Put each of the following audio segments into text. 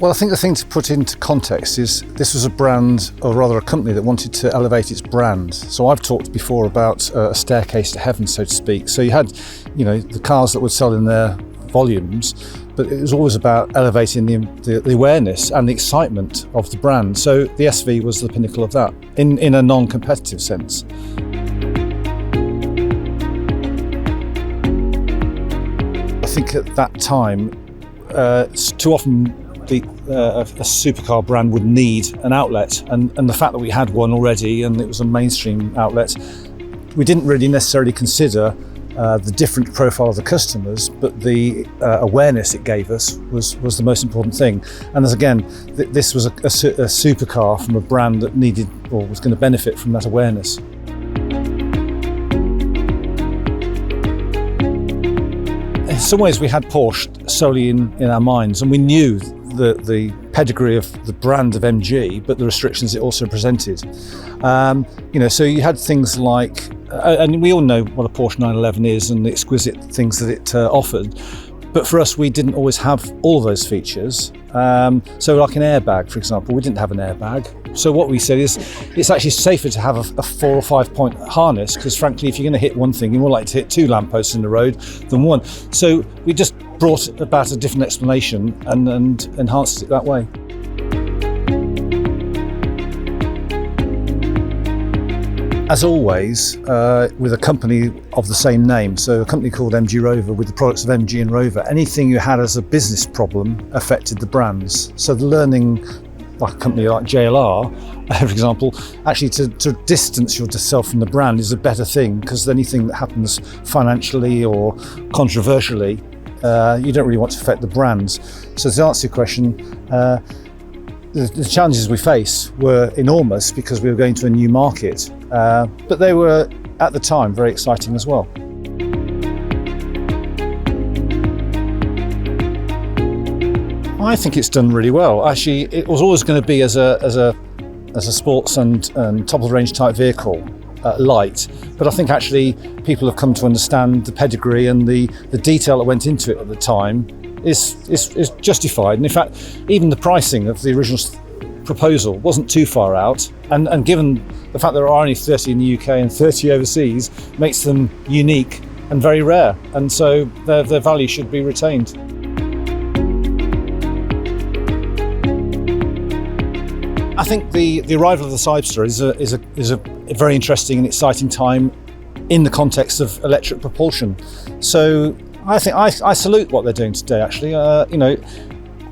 Well, I think the thing to put into context is this was a brand, or rather a company, that wanted to elevate its brand. So I've talked before about a staircase to heaven, so to speak. So you had, the cars that would sell in their volumes, but it was always about elevating the awareness and the excitement of the brand. So the SV was the pinnacle of that, in a non-competitive sense. I think at that time, too often a supercar brand would need an outlet, and the fact that we had one already and it was a mainstream outlet, we didn't really necessarily consider the different profile of the customers, but the awareness it gave us was the most important thing. And as again, this was a supercar from a brand that needed or was going to benefit from that awareness. In some ways we had Porsche solely in our minds, and we knew the pedigree of the brand of MG, but the restrictions it also presented. So you had things like, and we all know what a Porsche 911 is and the exquisite things that it offered, but for us we didn't always have all of those features. So like an airbag, for example, we didn't have an airbag. So what we said is it's actually safer to have a 4 or 5 point harness, because frankly, if you're going to hit one thing, you're more likely to hit 2 lampposts in the road than one. So we just brought about a different explanation and enhanced it that way. As always, with a company of the same name, so a company called MG Rover with the products of MG and Rover, anything you had as a business problem affected the brands. So the learning, like a company like JLR, for example, actually to distance yourself from the brand is a better thing, because anything that happens financially or controversially, you don't really want to affect the brands. So to answer your question, the challenges we face were enormous because we were going to a new market, but they were, at the time, very exciting as well. I think it's done really well. Actually, it was always going to be as a sports and top of the range type vehicle, light. But I think actually people have come to understand the pedigree and the detail that went into it at the time is justified. And in fact, even the pricing of the original proposal wasn't too far out. And given the fact there are only 30 in the UK and 30 overseas, makes them unique and very rare. And so their value should be retained. I think the arrival of the Cyberster is a very interesting and exciting time in the context of electric propulsion. So I think I salute what they're doing today. Actually,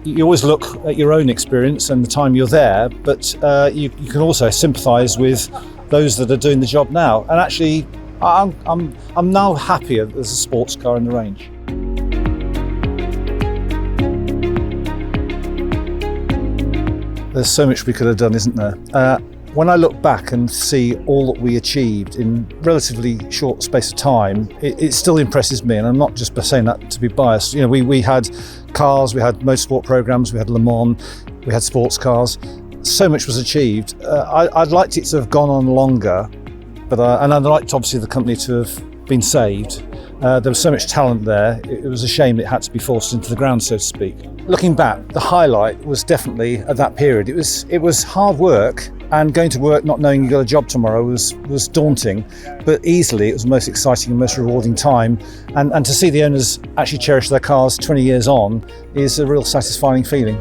you always look at your own experience and the time you're there, but you can also sympathise with those that are doing the job now. And actually, I'm now happier as a sports car in the range. There's so much we could have done, isn't there? When I look back and see all that we achieved in relatively short space of time, it still impresses me, and I'm not just saying that to be biased. We had cars, we had motorsport programs, we had Le Mans, we had sports cars. So much was achieved. I'd liked it to have gone on longer, but and I'd liked obviously the company to have been saved. There was so much talent there. It was a shame it had to be forced into the ground, so to speak. Looking back, the highlight was definitely at that period. It was hard work, and going to work not knowing you got a job tomorrow was daunting, but easily it was the most exciting and most rewarding time. And to see the owners actually cherish their cars 20 years on is a real satisfying feeling.